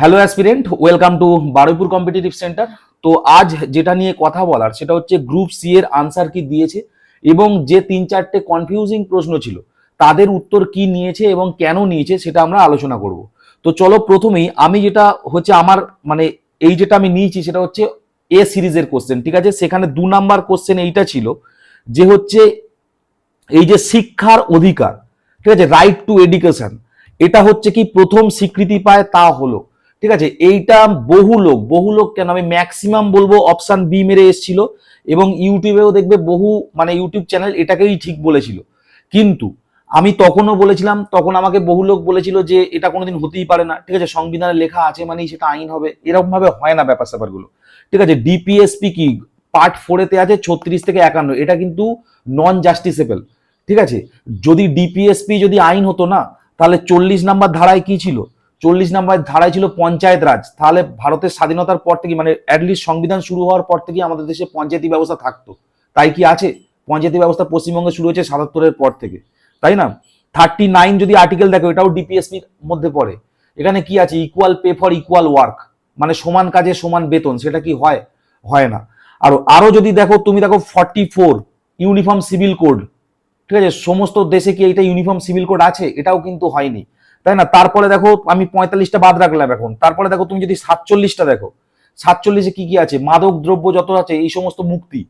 Hello aspirant, welcome to Baruipur competitive centre. তো আজ যেটা নিয়ে কথা বলার সেটা হচ্ছে গ্রুপ সি এর আনসার কি দিয়েছে এবং যে 3-4টে কনফিউজিং প্রশ্ন ছিল তাদের উত্তর কি নিয়েছে এবং কেন নিয়েছে সেটা আমরা আলোচনা করব। তো চলো প্রথমেই আমি যেটা হচ্ছে আমার মানে এই যেটা আমি নিয়েছি সেটা হচ্ছে এ সিরিজের কোশ্চেন, ঠিক আছে। সেখানে 2 নাম্বার কোশ্চেন এইটা ছিল যে হচ্ছে এই যে শিক্ষার অধিকার, ঠিক আছে, রাইট টু এডুকেশন, এটা হচ্ছে কি প্রথম স্বীকৃতি পায় তা হলো, ঠিক আছে। এইটা বহু লোক কেন আমি ম্যাক্সিমাম বলবো অপশন বি মেরে এসেছিল এবং ইউটিউবেও দেখবে বহু মানে ইউটিউব চ্যানেল এটাকেই ঠিক বলেছিল। কিন্তু আমি তখনও বলেছিলাম, তখন আমাকে বহু লোক বলেছিল যে এটা কোনোদিন হতেই পারে না, ঠিক আছে, সংবিধানে লেখা আছে মানেই সেটা আইন হবে, এরকম ভাবে হয় না ব্যাপার স্যাপারগুলো, ঠিক আছে। ডিপিএসপি কি পার্ট 4-তে আছে 36 থেকে 51, এটা কিন্তু নন জাস্টিসেবল, ঠিক আছে। যদি ডিপিএসপি যদি আইন হতো না, তাহলে 40 নাম্বার ধারায় কি ছিল, 40 নাম্বার ধারায় ছিল পঞ্চায়েত রাজ। তাহলে ভারতের স্বাধীনতার পর থেকে মানে অ্যাটলিস্ট সংবিধান শুরু হওয়ার পর থেকে আমাদের দেশে পঞ্চায়েতি ব্যবস্থা থাকতো। তাই কি আছে? পঞ্চায়েতি ব্যবস্থা পশ্চিমবঙ্গে শুরু হয়েছে 77-এর পর থেকে, তাই না। 39 যদি আর্টিকেল দেখো, এটাও ডিপিএসপির মধ্যে পড়ে। এখানে কি আছে? Equal pay for equal work, মানে সমান কাজে সমান বেতন, সেটা কি হয়? হয় না। আরো যদি দেখো, তুমি দেখো 44 ইউনিফর্ম সিভিল কোড, ঠিক আছে, সমস্ত দেশে কি এইটা ইউনিফর্ম সিভিল কোড আছে? এটাও কিন্তু হয়নি, তাই না। তারপরে দেখো, আমি 45টা বাদ রাখলাম এখন, তারপরে দেখো তুমি যদি 47টা দেখো, 47-এ কি কি আছে? মাদক দ্রব্য যত আছে এই সমস্ত মুক্তি,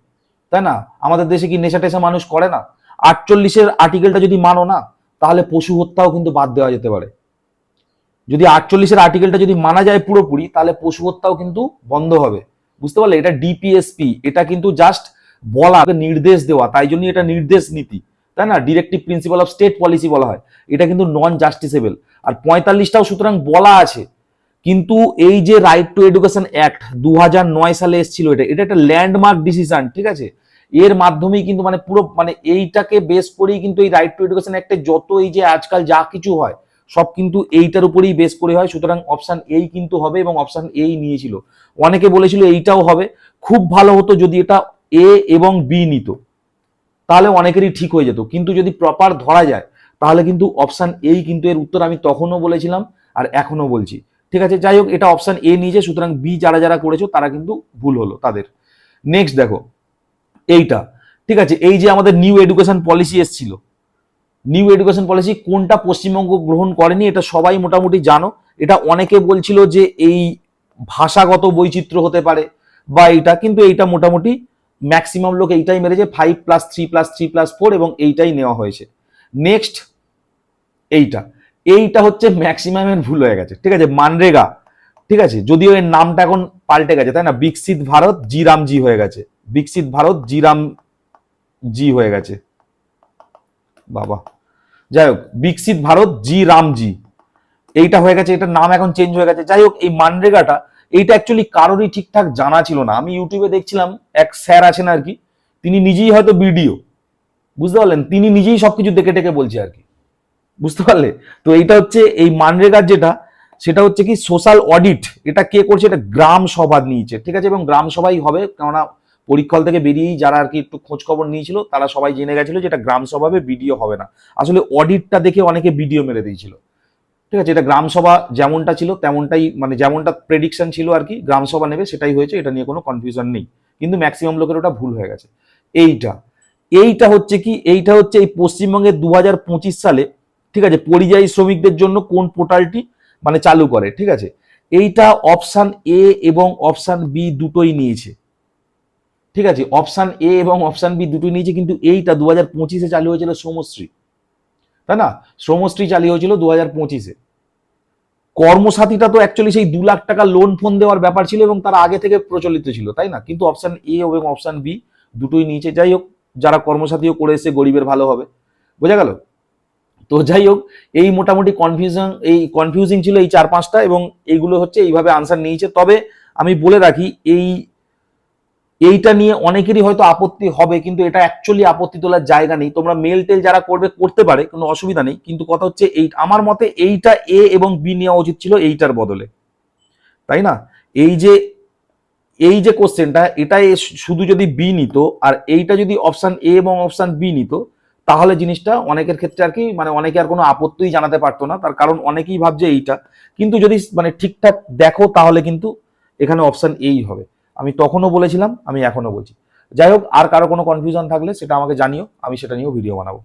তাই না। আমাদের দেশে কি নেশা টেশা মানুষ করে না? 48-এর আর্টিকেলটা যদি মানো না, তাহলে পশু হত্যাও কিন্তু বাদ দেওয়া যেতে পারে। যদি 48-এর আর্টিকেলটা যদি মানা যায় পুরোপুরি, তাহলে পশু হত্যাও কিন্তু বন্ধ হবে। বুঝতে পারলে? এটা ডিপিএসপি, এটা কিন্তু জাস্ট বলা, নির্দেশ দেওয়া, তাই জন্য এটা নির্দেশ নীতি, তাই না। Directive principal of state policy বলা হয়, এটা কিন্তু নন জাস্টিসেবল। আর 45টাও সুতরাং বলা আছে। কিন্তু এই যে রাইট টু এডুকেশন অ্যাক্ট 2009 সালে এসেছিল, এটা একটা ল্যান্ডমার্ক ডিসিশন, ঠিক আছে। এর মাধ্যমেই কিন্তু মানে পুরো মানে এইটাকে বেস করেই কিন্তু এই রাইট টু এডুকেশন অ্যাক্টে যত এই যে আজকাল যা কিছু হয় সব কিন্তু এইটার উপরেই বেস করে হয়। সুতরাং অপশন এই কিন্তু হবে এবং অপশন এই নিয়েছিল। অনেকে বলেছিল এইটাও হবে, খুব ভালো হতো যদি এটা এ এবং বি নিত, তাহলে অনেকেরই ঠিক হয়ে যেত। কিন্তু যদি প্রপার ধরা যায় তাহলে কিন্তু অপশন এই কিন্তু এর উত্তর, আমি তখনও বলেছিলাম আর এখনো বলছি, ঠিক আছে। যাই হোক, এটা অপশন এ নিয়েছে, সুতরাং বি যারা যারা করেছো তারা কিন্তু ভুল হলো তাদের। নেক্সট দেখো এইটা, ঠিক আছে, এই যে আমাদের নিউ এডুকেশন পলিসি এসেছিল, নিউ এডুকেশন পলিসি কোনটা পশ্চিমবঙ্গ গ্রহণ করেনি এটা সবাই মোটামুটি জানো। এটা অনেকে বলছিল যে এই ভাষাগত বৈচিত্র্য হতে পারে বা এইটা, কিন্তু এইটা মোটামুটি ম্যাক্সিমাম লোক এইটাই মেরেছে, 5+3+3+4 এবং এইটাই নেওয়া হয়েছে। নেক্সট এইটা, এইটা হচ্ছে ম্যাক্সিমামের ভুল হয়ে গেছে, ঠিক আছে। মানরেগা, ঠিক আছে, যদিও এর নামটা এখন পাল্টে গেছে, তাই না, বিকশিত ভারত জি রামজি হয়ে গেছে, বিকশিত ভারত জি রাম জি হয়ে গেছে বাবা। যাই হোক, বিকশিত ভারত জি রামজি এইটা হয়ে গেছে, এটার নাম এখন চেঞ্জ হয়ে গেছে। যাই হোক, এই মানরেগাটা এইটা অ্যাকচুয়ালি কারোরই ঠিকঠাক জানা ছিল না। আমি ইউটিউবে দেখছিলাম, এক স্যার আছেন আর কি, তিনি নিজেই হয়তো ভিডিও, বুঝতে পারলেন, তিনি নিজেই সবকিছু দেখে টেকে বলছে আর কি, বুঝতে পারলে। তো এইটা হচ্ছে এই মানরেগার যেটা, সেটা হচ্ছে কি সোশ্যাল অডিট, এটা কে করছে? এটা গ্রাম সভা নিয়েছে, ঠিক আছে, এবং গ্রাম সভাই হবে, কেননা পরীক্ষা হল থেকে বেরিয়েই যারা আর কি একটু খোঁজ খবর নিয়েছিল তারা সবাই জেনে গেছিল যে এটা গ্রাম সভা হবে, ভিডিও হবে না। আসলে অডিটটা দেখে অনেকে ভিডিও মেরে দিয়েছিল, ঠিক আছে। এটা গ্রাম সভা যেমনটা ছিল তেমনটাই, মানে যেমনটা প্রেডিকশন ছিল আর কি, গ্রাম সভা নেবে সেটাই হয়েছে, এটা নিয়ে কোনো কনফিউশন নেই। কিন্তু ম্যাক্সিমাম লোকের ওটা ভুল হয়ে গেছে। এইটা এইটা হচ্ছে কি, এইটা হচ্ছে এই পশ্চিমবঙ্গে 2025 সালে, ঠিক আছে, পরিযায়ী শ্রমিকদের জন্য কোন পোর্টালটি মানে চালু করে, ঠিক আছে। এইটা অপশন এ এবং অপশন বি দুটোই নিয়েছে, ঠিক আছে। অপশন এ এবং অপশন বি দুটোই নিয়েছে, কিন্তু এইটা 2025-এ চালু হয়েছিল শ্রমশ্রী, তাই না। শ্রমশ্রী চালু হয়েছিল 2025-এ। কর্মসাথীটা তো অ্যাকচুয়ালি সেই 2 লাখ টাকা লোন ফোন দেওয়ার ব্যাপার ছিল এবং তার আগে থেকে প্রচলিত ছিল, তাই না। কিন্তু অপশন এ এবং অপশন বি দুটোই নিয়েছে। যাই হোক, যারা কর্মসাথীও করে এসে গরিবের ভালো হবে, বোঝা গেল। তো যাই হোক, এই মোটামুটি কনফিউজিং ছিল এই 4-5টা, এবং এইগুলো হচ্ছে এইভাবে আনসার নিয়েছে। তবে আমি বলে রাখি, এইটা নিয়ে অনেকেরই হয়তো আপত্তি হবে, কিন্তু এটা অ্যাকচুয়ালি আপত্তি তোলার জায়গা নেই। তোমরা মেল টেল যারা করবে করতে পারে, কোনো অসুবিধা নেই, কিন্তু কথা হচ্ছে এই আমার মতে এইটা এ এবং বি নেওয়া উচিত ছিল এইটার বদলে, তাই না। এই যে কোশ্চেনটা, এটা শুধু যদি বি নিত আর এইটা যদি অপশন এ এবং অপশন বি নিত, তাহলে জিনিসটা অনেকের ক্ষেত্রে আর কি মানে অনেকে আর কোনো আপত্তিই জানাতে পারতো না, তার কারণ অনেকেই ভাবছে এইটা, কিন্তু যদি মানে ঠিকঠাক দেখো তাহলে কিন্তু এখানে অপশন এই হবে। আমি তখনও বলেছিলাম, আমি এখনো বলছি। যাই হোক, আর কারো কোনো কনফিউশন থাকলে সেটা আমাকে জানিও, আমি সেটা নিয়েও ভিডিও বানাবো।